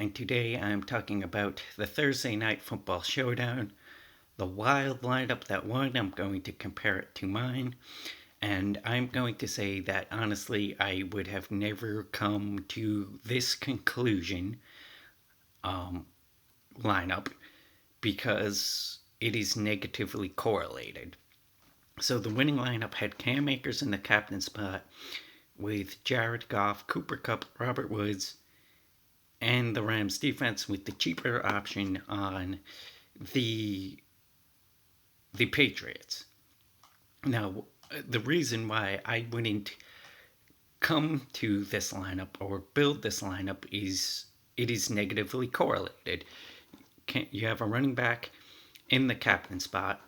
and today I'm talking about the Thursday Night Football Showdown, the wild lineup that won. I'm going to compare it to mine, and I'm going to say that honestly, I would have never come to this conclusion um, lineup because it is negatively correlated. So the winning lineup had Cam Akers in the captain spot with Jared Goff, Cooper Kupp, Robert Woods, and the Rams defense with the cheaper option on the the Patriots. Now, the reason why I wouldn't come to this lineup or build this lineup is it is negatively correlated. You have a running back in the captain spot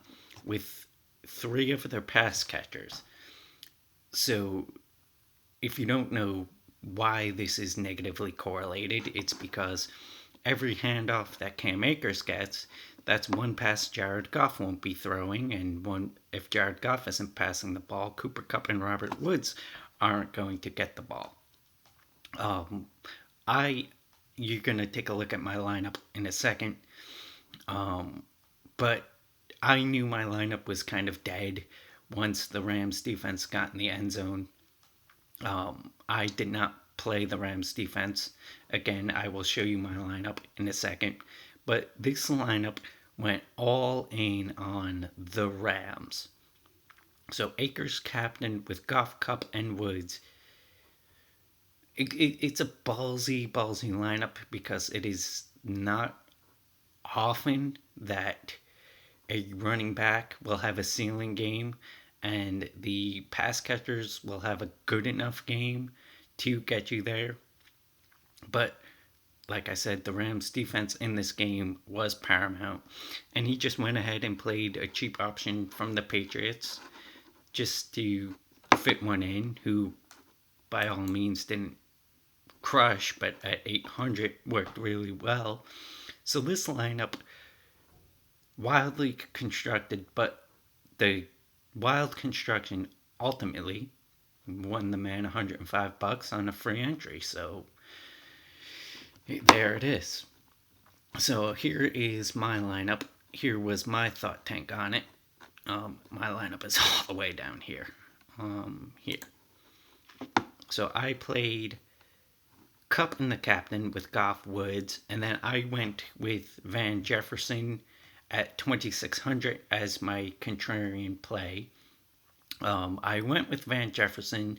with three of their pass catchers. So, if you don't know why this is negatively correlated, it's because every handoff that Cam Akers gets, that's one pass Jared Goff won't be throwing, and one if Jared Goff isn't passing the ball, Cooper Kupp and Robert Woods aren't going to get the ball. Um, I you're gonna take a look at my lineup in a second, but I knew my lineup was kind of dead once the Rams defense got in the end zone. I did not play the Rams defense. Again, I will show you my lineup in a second. But this lineup went all in on the Rams. So Akers captain with Goff, Kupp, and Woods. It's a ballsy lineup because it is not often that a running back will have a ceiling game and the pass catchers will have a good enough game to get you there. But like I said, the Rams defense in this game was paramount. And he just went ahead and played a cheap option from the Patriots just to fit one in, who by all means didn't crush, but at 800 worked really well. So this lineup, wildly constructed, but the wild construction ultimately won the man $105 on a free entry. So there it is. So here is my lineup. Here was my thought tank on it. My lineup is all the way down here. Here. So I played Kupp in the captain with Goff, Woods, and then I went with Van Jefferson at 2,600 as my contrarian play. I went with Van Jefferson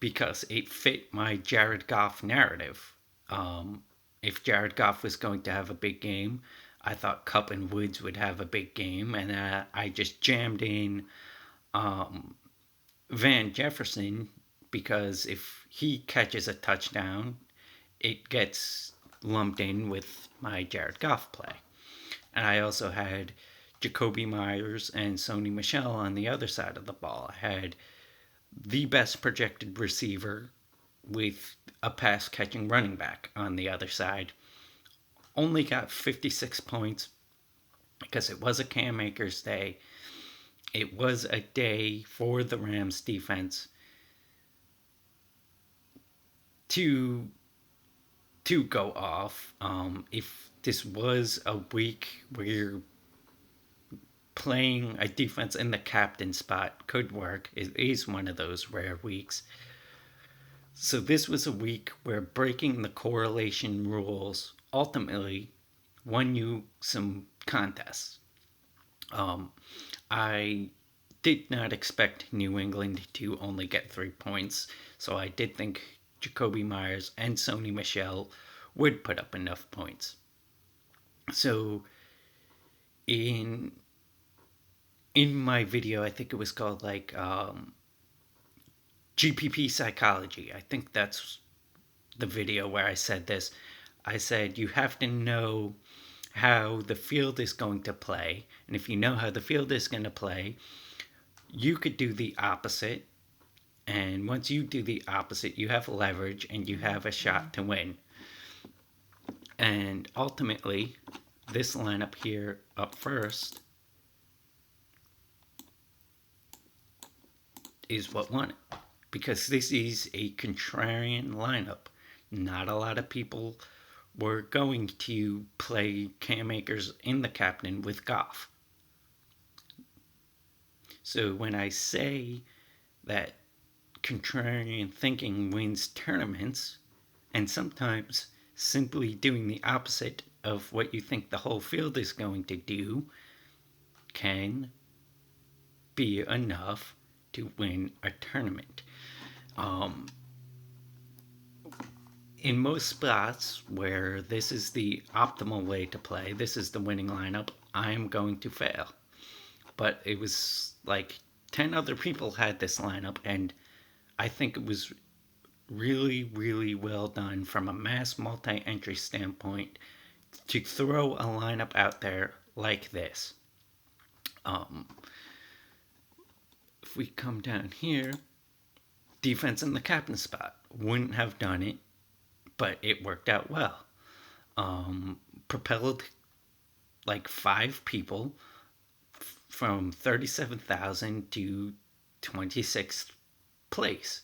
because it fit my Jared Goff narrative. If Jared Goff was going to have a big game, I thought Kupp and Woods would have a big game, and I just jammed in Van Jefferson because if he catches a touchdown, it gets lumped in with my Jared Goff play. And I also had Jacoby Myers and Sony Michel on the other side of the ball. I had the best projected receiver with a pass catching running back on the other side. Only got 56 points because it was a Cam Akers day. It was a day for the Rams defense to go off. If this was a week where playing a defense in the captain spot could work, it is one of those rare weeks. So this was a week where breaking the correlation rules ultimately won you some contests. I did not expect New England to only get 3 points, so I did think Jacoby Myers and Sony Michel would put up enough points. So in my video, I think it was called like GPP Psychology. I think that's the video where I said this. I said you have to know how the field is going to play, and if you know how the field is going to play, you could do the opposite. And once you do the opposite, you have leverage and you have a shot to win. And ultimately, this lineup here up first is what won it. Because this is a contrarian lineup. Not a lot of people we're going to play Cam Akers in the captain with Goff. So when I say that contrarian thinking wins tournaments, and sometimes simply doing the opposite of what you think the whole field is going to do can be enough to win a tournament. Um, in most spots where this is the optimal way to play, this is the winning lineup, I'm going to fail. But it was like 10 other people had this lineup, and I think it was really, really well done from a mass multi entry standpoint to throw a lineup out there like this. Um, if we come down here, defense in the captain spot wouldn't have done it, but it worked out well. Propelled like 5 people from 37,000 to 26th place.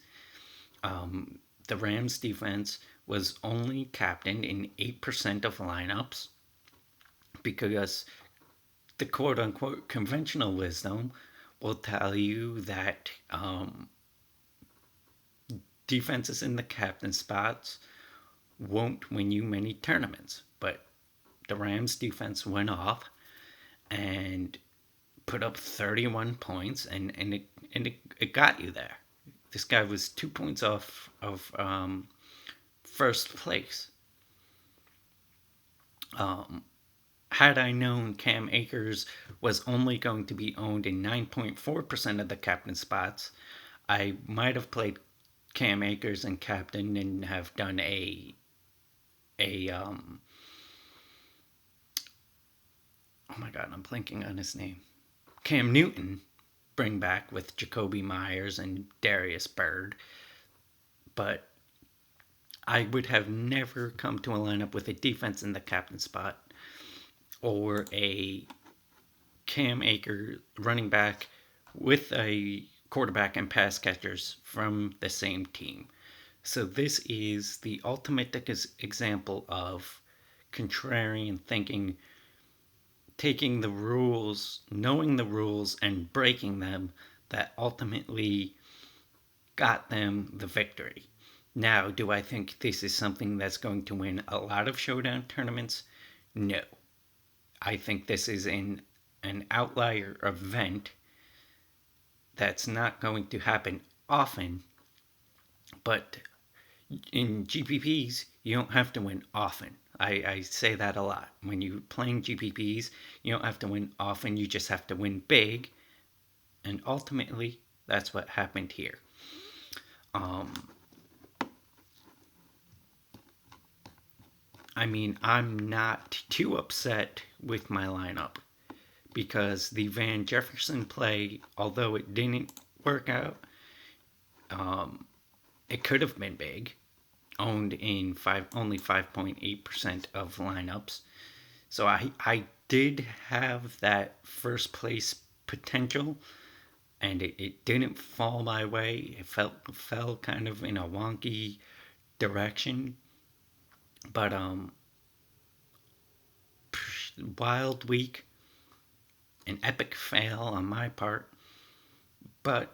The Rams defense was only captained in 8% of lineups because the quote unquote conventional wisdom will tell you that defenses in the captain spots won't win you many tournaments. But the Rams defense went off and put up 31 points, and it got you there. This guy was 2 points off of first place. Had I known Cam Akers was only going to be owned in 9.4% of the captain spots, I might have played Cam Akers and captain and have done a oh my god, I'm blanking on his name. Cam Newton bring back with Jacoby Myers and Darius Byrd. But I would have never come to a lineup with a defense in the captain spot or a Cam Akers running back with a quarterback and pass catchers from the same team. So this is the ultimate example of contrarian thinking, taking the rules, knowing the rules, and breaking them, that ultimately got them the victory. Now, do I think this is something that's going to win a lot of showdown tournaments? No. I think this is an outlier event that's not going to happen often, but in GPPs, you don't have to win often. I say that a lot. When you're playing GPPs, you don't have to win often, you just have to win big, and ultimately, that's what happened here. I'm not too upset with my lineup because the Van Jefferson play, although it didn't work out, it could have been big. Owned in only 5.8% of lineups. So I did have that first place potential, and it didn't fall my way. It fell kind of in a wonky direction. But wild week, an epic fail on my part. But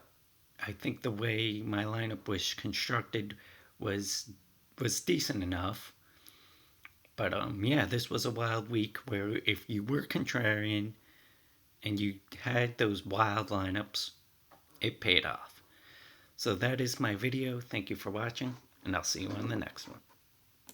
I think the way my lineup was constructed was decent enough. But yeah, this was a wild week where if you were contrarian and you had those wild lineups, it paid off. So that is my video. Thank you for watching, and I'll see you on the next one.